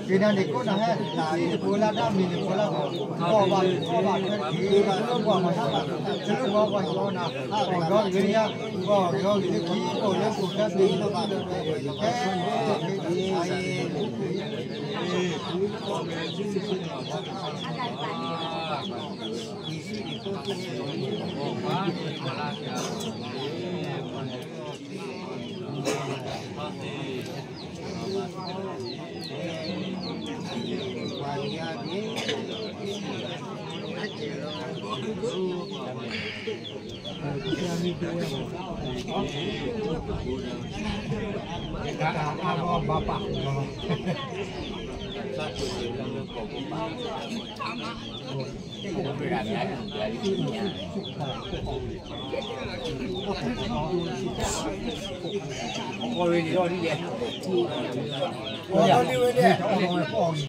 Kita ni ko na hai, bola dah mini bola ko, bawa ni bawa macam, selalu bawa ko na, bawa geriya, bawa geriya ko le ko dah ni Bapak.